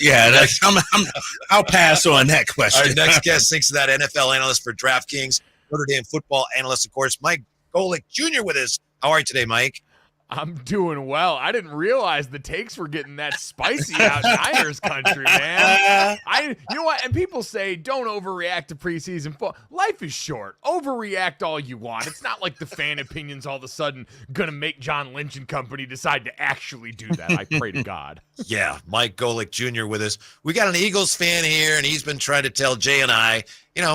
Yeah, I'll pass on that question. Our next guest thinks of that NFL analyst for DraftKings, Notre Dame football analyst, of course, Mike Golic Jr. with us. How are you today, Mike? I'm doing well. I didn't realize the takes were getting that spicy out in Niners country, man. You know what? And people say don't overreact to preseason football. Life is short. Overreact all you want. It's not like the fan opinions all of a sudden gonna make John Lynch and company decide to actually do that. I pray to God. Yeah, Mike Golic Jr. with us. We got an Eagles fan here, and he's been trying to tell Jay and I,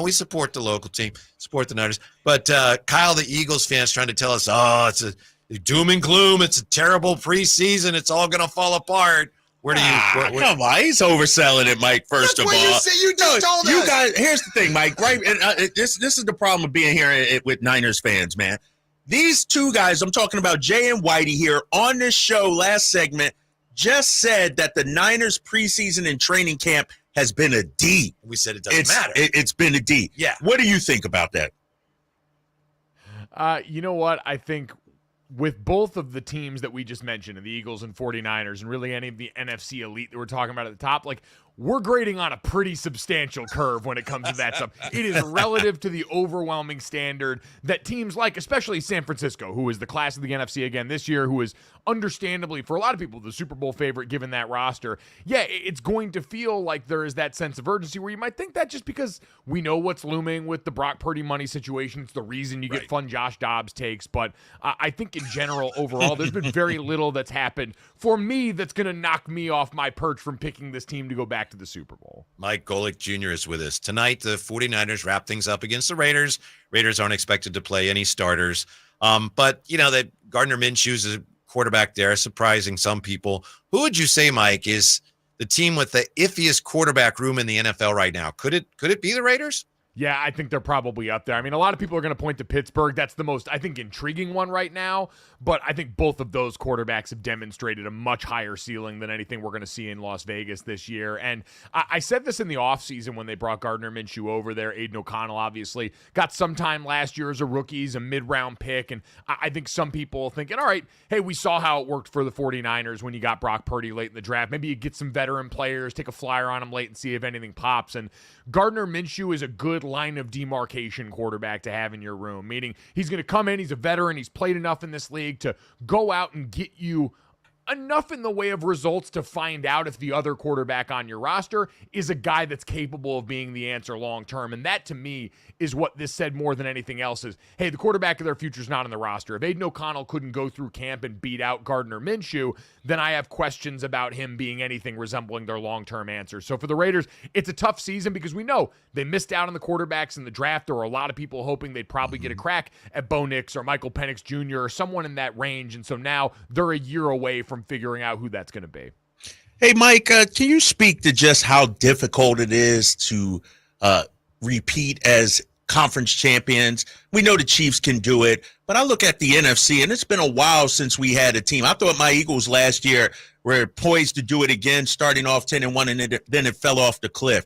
we support the local team, support the Niners. But Kyle, the Eagles fan, is trying to tell us, it's a doom and gloom. It's a terrible preseason. It's all going to fall apart. Where do you? Come on, he's overselling it, Mike. First of all, you just told us. You guys. Here's the thing, Mike. Right, and this is the problem of being here with Niners fans, man. These two guys, I'm talking about Jay and Whitey here on this show. Last segment, just said that the Niners preseason and training camp has been a D. We said it doesn't matter. It's been a D. Yeah. What do you think about that? You know what? I think with both of the teams that we just mentioned, the Eagles and 49ers, and really any of the NFC elite that we're talking about at the top, we're grading on a pretty substantial curve when it comes to that stuff. It is relative to the overwhelming standard that teams like, especially San Francisco, who is the class of the NFC again this year, who is understandably, for a lot of people, the Super Bowl favorite given that roster. Yeah, it's going to feel like there is that sense of urgency where you might think that just because we know what's looming with the Brock Purdy money situation. It's the reason you get fun Josh Dobbs takes. But I think in general, overall, there's been very little that's happened for me that's going to knock me off my perch from picking this team to go back to the Super Bowl. Mike Golic Jr. is with us. Tonight, the 49ers wrap things up against the Raiders. Raiders aren't expected to play any starters. But, that Gardner Minshew's a quarterback there, surprising some people. Who would you say, Mike, is the team with the iffiest quarterback room in the NFL right now? Could it be the Raiders? Yeah, I think they're probably up there. I mean, a lot of people are going to point to Pittsburgh. That's the most, I think, intriguing one right now. But I think both of those quarterbacks have demonstrated a much higher ceiling than anything we're going to see in Las Vegas this year. And I said this in the offseason when they brought Gardner Minshew over there. Aiden O'Connell, obviously, got some time last year as a rookie, as a mid-round pick. And I think some people are thinking, all right, hey, we saw how it worked for the 49ers when you got Brock Purdy late in the draft. Maybe you get some veteran players, take a flyer on them late and see if anything pops. And Gardner Minshew is a good line of demarcation quarterback to have in your room, meaning he's going to come in, he's a veteran, he's played enough in this league to go out and get you enough in the way of results to find out if the other quarterback on your roster is a guy that's capable of being the answer long-term. And that, to me, is what this said more than anything else is, hey, the quarterback of their future is not on the roster. If Aiden O'Connell couldn't go through camp and beat out Gardner Minshew, then I have questions about him being anything resembling their long-term answer. So for the Raiders, it's a tough season because we know they missed out on the quarterbacks in the draft. There were a lot of people hoping they'd probably get a crack at Bo Nix or Michael Penix Jr. or someone in that range. And so now they're a year away from figuring out who that's going to be. Hey, Mike, can you speak to just how difficult it is to repeat as conference champions? We know the Chiefs can do it, but I look at the NFC, and it's been a while since we had a team. I thought my Eagles last year were poised to do it again, starting off 10-1, and then it fell off the cliff.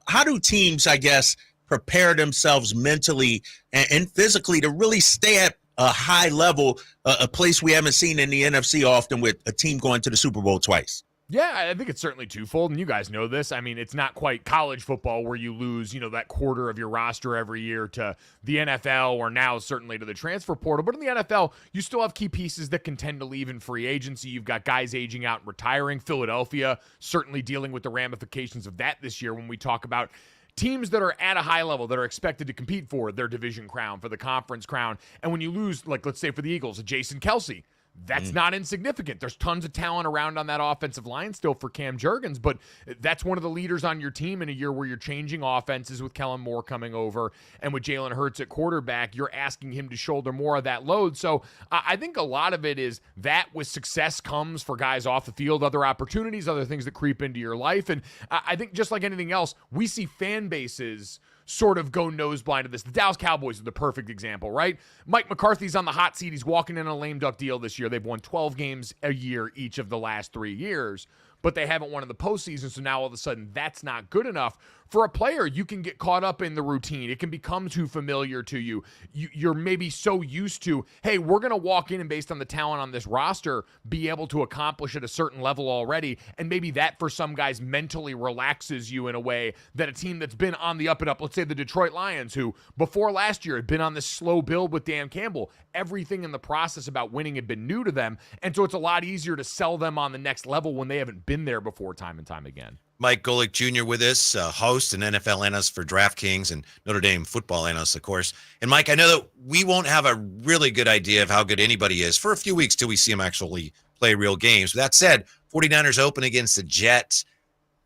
How do teams, I guess, prepare themselves mentally and physically to really stay at a high level, a place we haven't seen in the NFC often with a team going to the Super Bowl twice? Yeah, I think it's certainly twofold, and you guys know this. I mean, it's not quite college football where you lose, that quarter of your roster every year to the NFL or now certainly to the transfer portal. But in the NFL, you still have key pieces that can tend to leave in free agency. You've got guys aging out and retiring. Philadelphia certainly dealing with the ramifications of that this year when we talk about teams that are at a high level that are expected to compete for their division crown, for the conference crown. And when you lose, like let's say for the Eagles, a Jason Kelsey, that's not insignificant. There's tons of talent around on that offensive line still for Cam Jurgens, but that's one of the leaders on your team in a year where you're changing offenses with Kellen Moore coming over and with Jalen Hurts at quarterback. You're asking him to shoulder more of that load. So I think a lot of it is that with success comes for guys off the field, other opportunities, other things that creep into your life. And I think just like anything else, we see fan bases sort of go nose blind to this. The Dallas Cowboys are the perfect example, right? Mike McCarthy's on the hot seat. He's walking in a lame duck deal this year. They've won 12 games a year each of the last 3 years, but they haven't won in the postseason, so now all of a sudden that's not good enough for a player, you can get caught up in the routine. It can become too familiar to you. You're maybe so used to, hey, we're going to walk in and based on the talent on this roster, be able to accomplish at a certain level already. And maybe that for some guys mentally relaxes you in a way that a team that's been on the up and up, let's say the Detroit Lions, who before last year had been on this slow build with Dan Campbell, everything in the process about winning had been new to them. And so it's a lot easier to sell them on the next level when they haven't been there before time and time again. Mike Golic Jr. with us, host and NFL analyst for DraftKings and Notre Dame football analyst, of course. And Mike, I know that we won't have a really good idea of how good anybody is for a few weeks till we see them actually play real games. With that said, 49ers open against the Jets.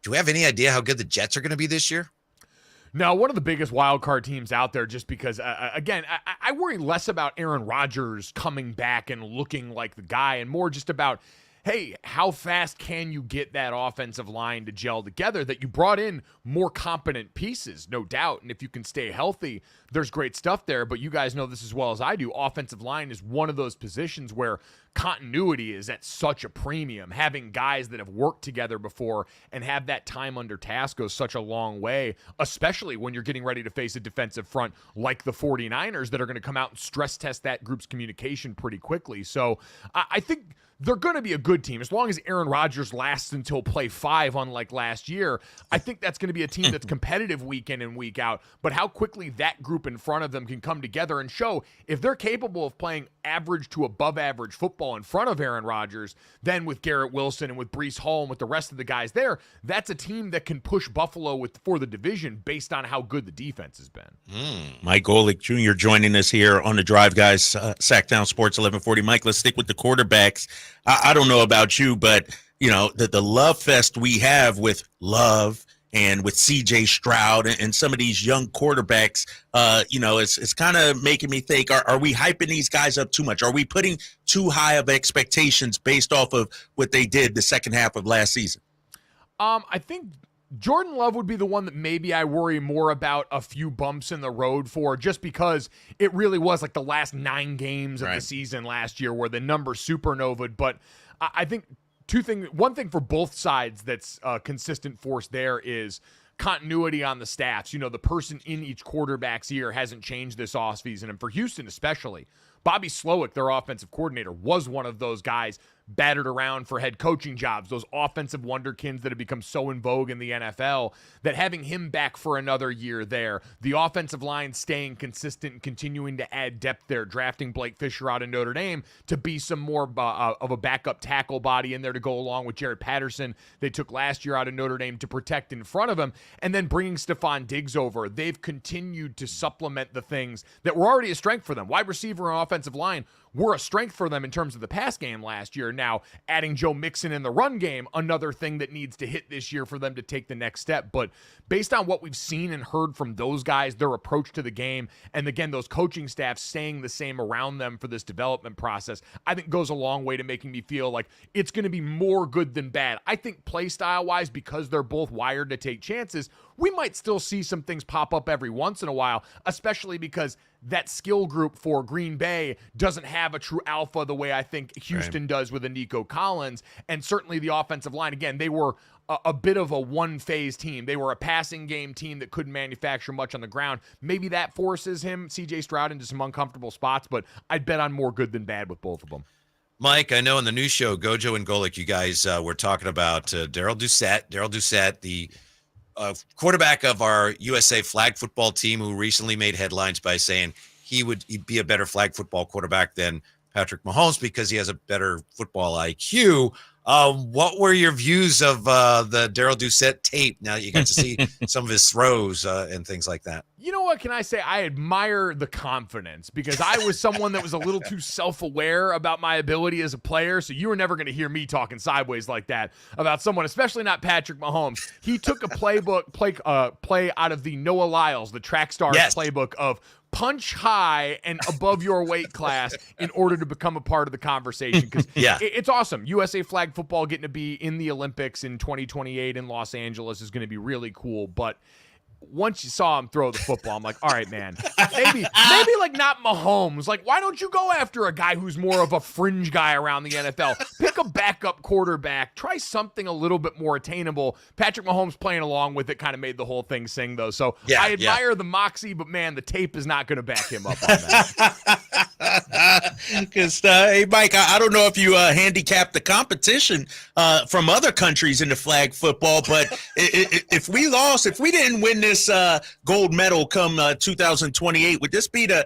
Do we have any idea how good the Jets are going to be this year? No, one of the biggest wild card teams out there just because, again, I worry less about Aaron Rodgers coming back and looking like the guy and more just about, hey, how fast can you get that offensive line to gel together that you brought in more competent pieces, no doubt. And if you can stay healthy, there's great stuff there. But you guys know this as well as I do. Offensive line is one of those positions where continuity is at such a premium. Having guys that have worked together before and have that time under task goes such a long way, especially when you're getting ready to face a defensive front like the 49ers that are going to come out and stress test that group's communication pretty quickly. So I think they're going to be a good team. As long as Aaron Rodgers lasts until play 5, unlike last year, I think that's going to be a team that's competitive week in and week out. But how quickly that group in front of them can come together and show if they're capable of playing average to above average football in front of Aaron Rodgers, then with Garrett Wilson and with Breece Hall and with the rest of the guys there, that's a team that can push Buffalo for the division based on how good the defense has been. Mike Golic Jr. joining us here on the Drive, guys. Sactown Sports 1140. Mike, let's stick with the quarterbacks. I don't know about you, but you know the love fest we have with Love and with C.J. Stroud and some of these young quarterbacks, it's kind of making me think: Are we hyping these guys up too much? Are we putting too high of expectations based off of what they did the second half of last season? I think Jordan Love would be the one that maybe I worry more about a few bumps in the road for, just because it really was like the last 9 games of the season last year where the numbers supernovaed. But I think one thing for both sides that's a consistent force there is continuity on the staffs. You know, the person in each quarterback's ear hasn't changed this offseason. And for Houston especially, Bobby Slowick, their offensive coordinator, was one of those guys battered around for head coaching jobs, those offensive wonderkins that have become so in vogue in the NFL, that having him back for another year there, the offensive line staying consistent and continuing to add depth there, drafting Blake Fisher out of Notre Dame to be some more of a backup tackle body in there to go along with Jared Patterson they took last year out of Notre Dame to protect in front of him, and then bringing Stephon Diggs over. They've continued to supplement the things that were already a strength for them. Wide receiver and offensive line were a strength for them in terms of the pass game last year. Now, adding Joe Mixon in the run game, another thing that needs to hit this year for them to take the next step. But based on what we've seen and heard from those guys, their approach to the game, and again, those coaching staffs staying the same around them for this development process, I think goes a long way to making me feel like it's going to be more good than bad. I think play style-wise, because they're both wired to take chances, we might still see some things pop up every once in a while, especially because that skill group for Green Bay doesn't have a true alpha the way I think Houston does with a Nico Collins. And certainly the offensive line, again, they were a bit of a one-phase team. They were a passing game team that couldn't manufacture much on the ground. Maybe that forces him, C.J. Stroud, into some uncomfortable spots, but I'd bet on more good than bad with both of them. Mike, I know in the new show, Gojo and Golic, you guys were talking about Darryl Doucette, the quarterback of our USA flag football team, who recently made headlines by saying he'd be a better flag football quarterback than Patrick Mahomes because he has a better football IQ. What were your views of the Darryl Doucette tape now that you got to see some of his throws and things like that? You know what can I say? I admire the confidence, because I was someone that was a little too self-aware about my ability as a player, so you were never going to hear me talking sideways like that about someone, especially not Patrick Mahomes. He took a play out of the Noah Lyles, the track stars playbook of punch high and above your weight class in order to become a part of the conversation, because it's awesome. USA flag football getting to be in the Olympics in 2028 in Los Angeles is going to be really cool, but once you saw him throw the football, I'm like, all right, man, maybe like not Mahomes. Like, why don't you go after a guy who's more of a fringe guy around the NFL? pick a backup quarterback. Try something a little bit more attainable. Patrick Mahomes playing along with it kind of made the whole thing sing, though. So I admire the moxie, but man, the tape is not going to back him up on that. Because, hey, Mike, I don't know if you handicapped the competition from other countries in the flag football, but if we lost, if we didn't win this gold medal come 2028, would this be the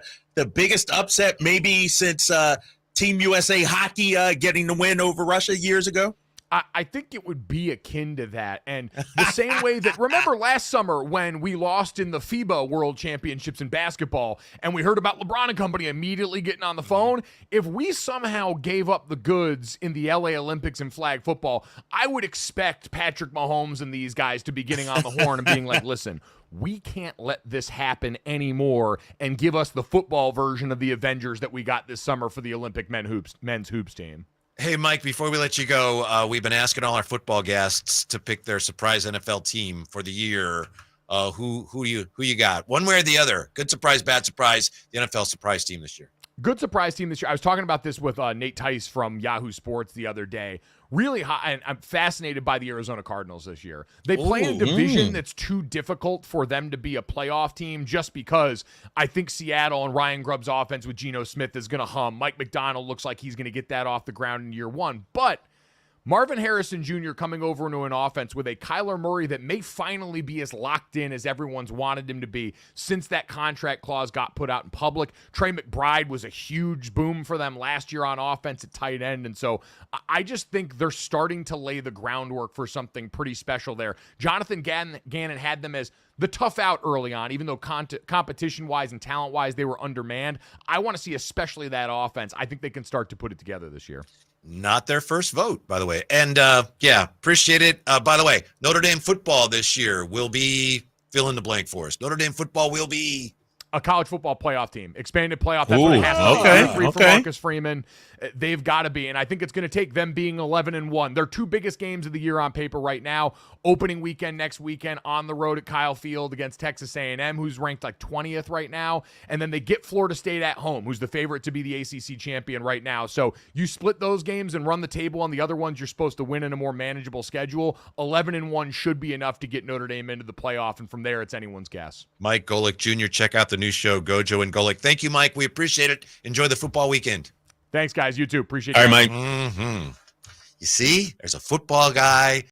biggest upset maybe since Team USA hockey getting the win over Russia years ago? I think it would be akin to that. And the same way that, remember last summer when we lost in the FIBA World Championships in basketball and we heard about LeBron and company immediately getting on the phone? If we somehow gave up the goods in the LA Olympics in flag football, I would expect Patrick Mahomes and these guys to be getting on the horn and being like, listen, we can't let this happen anymore, and give us the football version of the Avengers that we got this summer for the Olympic men's hoops team. Hey, Mike, before we let you go, we've been asking all our football guests to pick their surprise NFL team for the year. Who you got? One way or the other. Good surprise, bad surprise, the NFL surprise team this year. Good surprise team this year. I was talking about this with Nate Tice from Yahoo Sports the other day. Really high, and I'm fascinated by the Arizona Cardinals this year. They play in a division that's too difficult for them to be a playoff team just because I think Seattle and Ryan Grubb's offense with Geno Smith is going to hum. Mike McDonald looks like he's going to get that off the ground in year one. But Marvin Harrison Jr. coming over into an offense with a Kyler Murray that may finally be as locked in as everyone's wanted him to be since that contract clause got put out in public. Trey McBride was a huge boom for them last year on offense at tight end. And so I just think they're starting to lay the groundwork for something pretty special there. Jonathan Gannon had them as the tough out early on, even though competition-wise and talent-wise they were undermanned. I want to see especially that offense. I think they can start to put it together this year. Not their first vote, by the way. And, appreciate it. By the way, Notre Dame football this year will be fill in the blank for us. Notre Dame football will be a college football playoff team, expanded playoff. That's what it has to be. For Marcus Freeman, they've got to be, and I think it's going to take them being 11-1. Their two biggest games of the year on paper right now. Opening weekend next weekend on the road at Kyle Field against Texas A&M, who's ranked like 20th right now, and then they get Florida State at home, who's the favorite to be the ACC champion right now. So you split those games and run the table on the other ones you're supposed to win in a more manageable schedule. 11-1 should be enough to get Notre Dame into the playoff, and from there it's anyone's guess. Mike Golic Jr., check out the new show, Gojo and Golic. Thank you, Mike. We appreciate it. Enjoy the football weekend. Thanks, guys. You too. Appreciate it. All right, Mike. Mm-hmm. You see, there's a football guy